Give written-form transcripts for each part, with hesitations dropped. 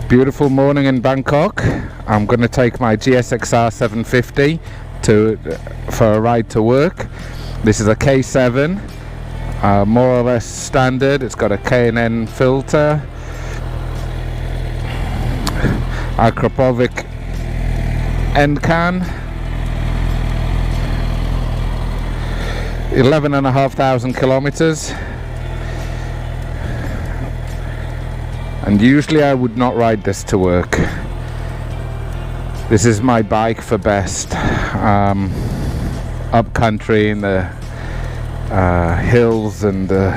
Beautiful morning in Bangkok. I'm going to take my GSX-R750 for a ride to work. This is a K7, more or less standard. It's got a K&N filter, Akrapovic end can, 11,500 kilometers. And usually I would not ride this to work. This is my bike for best. Up country in the hills and the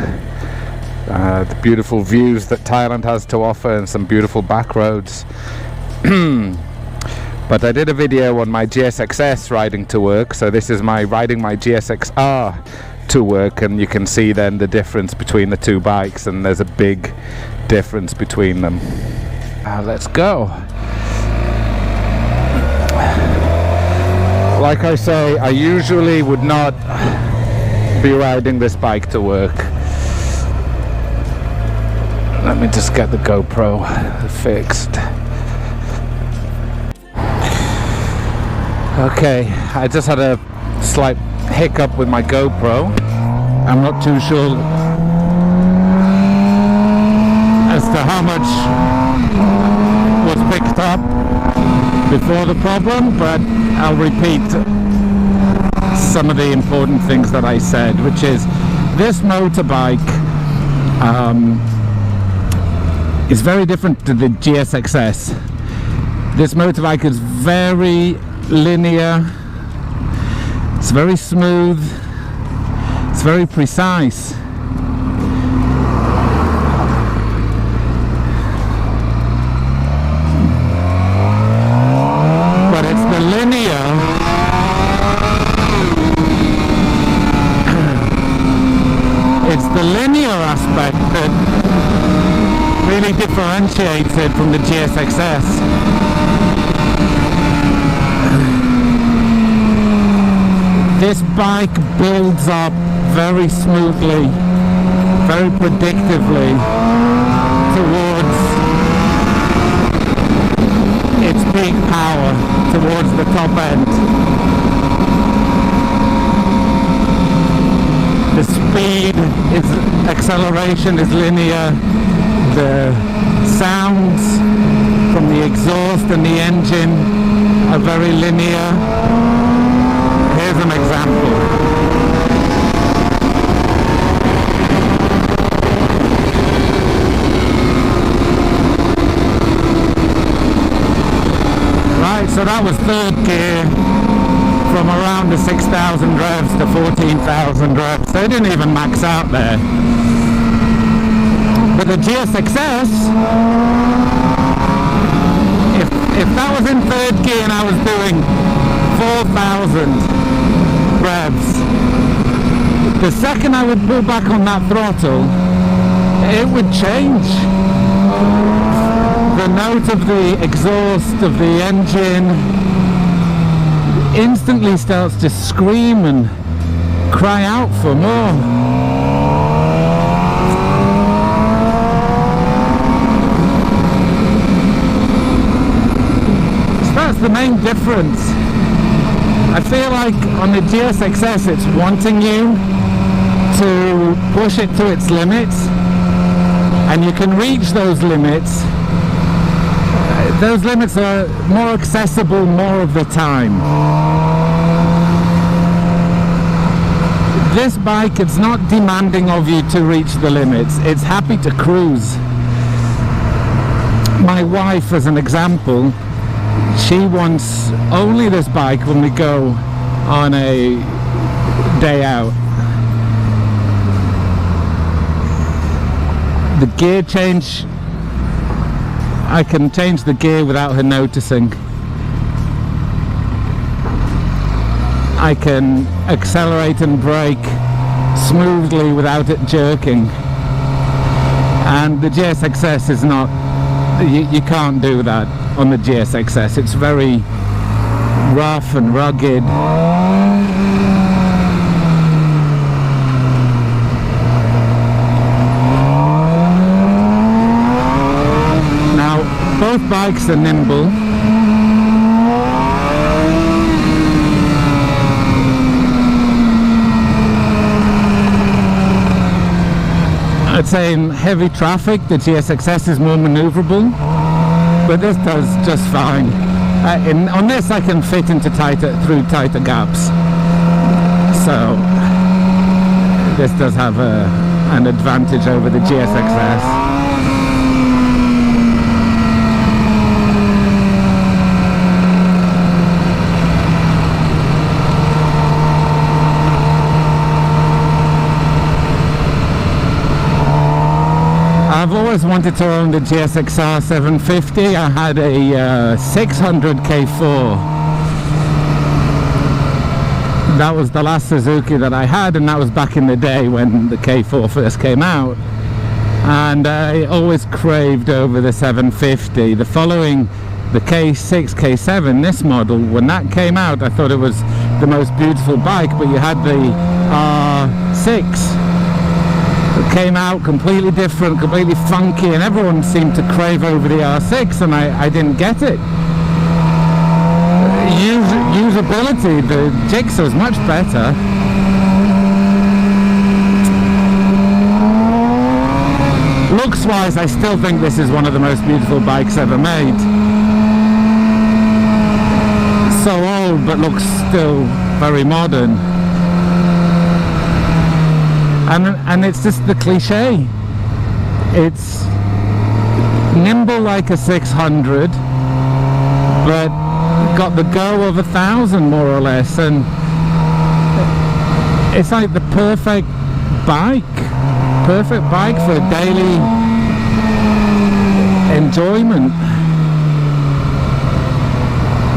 beautiful views that Thailand has to offer, and some beautiful back roads. But I did a video on my GSX-S riding to work, so this is riding my GSX-R to work, and you can see then the difference between the two bikes, and there's a big difference between them. Let's go. Like I say, I usually would not be riding this bike to work. Let me just get the GoPro fixed. Okay, I just had a slight hiccup with my GoPro. I'm not too sure as to how much was picked up before the problem, but I'll repeat some of the important things that I said, which is this motorbike is very different to the GSX-S. This motorbike is very linear, it's very smooth, it's very precise. But it's the linear aspect that really differentiates it from the GSX-S. This bike builds up very smoothly, very predictively towards its peak power, towards the top end. The speed, acceleration is linear. The sounds from the exhaust and the engine are very linear. Here's an example. Right, so that was third gear, from around the 6,000 revs to 14,000 revs. They didn't even max out there. But the GSX-S, if that was in third gear and I was doing 4,000 revs, the second I would pull back on that throttle, it would change. The note of the exhaust of the engine instantly starts to scream and cry out for more. So that's the main difference. I feel like on the GSX-S it's wanting you to push it to its limits, and you can reach those limits. Those limits are more accessible more of the time. This bike, it's not demanding of you to reach the limits. It's happy to cruise. My wife, as an example, she wants only this bike when we go on a day out. The gear change, I can change the gear without her noticing. I can accelerate and brake smoothly without it jerking. And the GSX-S is not, you can't do that on the GSX-S. It's very rough and rugged. both bikes are nimble. I'd say in heavy traffic the GSX-S is more maneuverable, but this does just fine. On this I can fit into through tighter gaps, so this does have an advantage over the GSX-S. I've always wanted to own the GSX-R750. I had a 600 K4. That was the last Suzuki that I had, and that was back in the day when the K4 first came out. And I always craved over the 750. The following, the K6, K7, this model, when that came out, I thought it was the most beautiful bike, but you had the R6. It came out completely different, completely funky, and everyone seemed to crave over the R6, and I didn't get it. Usability, the Jigsaw's much better. Looks wise, I still think this is one of the most beautiful bikes ever made. So old, but looks still very modern. And it's just the cliche. It's nimble like a 600, but got the go of 1,000 more or less, and it's like the perfect bike for daily enjoyment.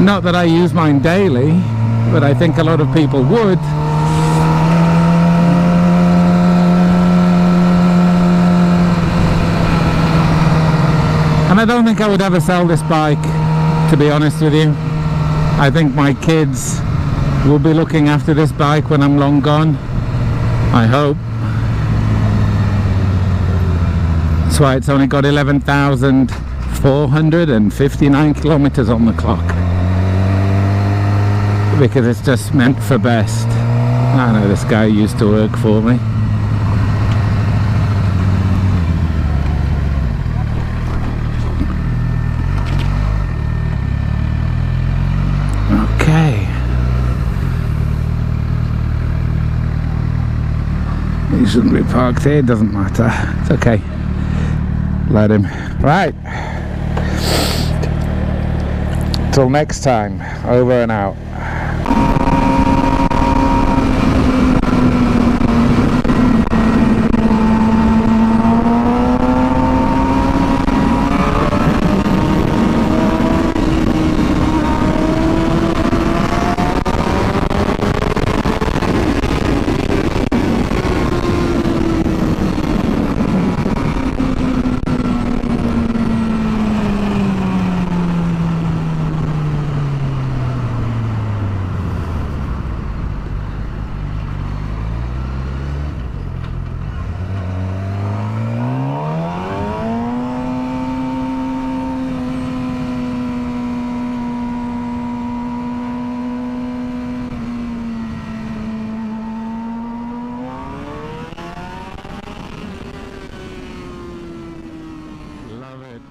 Not that I use mine daily, but I think a lot of people would. And I don't think I would ever sell this bike, to be honest with you. I think my kids will be looking after this bike when I'm long gone. I hope. That's why it's only got 11,459 kilometers on the clock. Because it's just meant for best. I know this guy used to work for me. He shouldn't be parked here, it doesn't matter. It's okay. Let him. Right. Till next time. Over and out. Love it.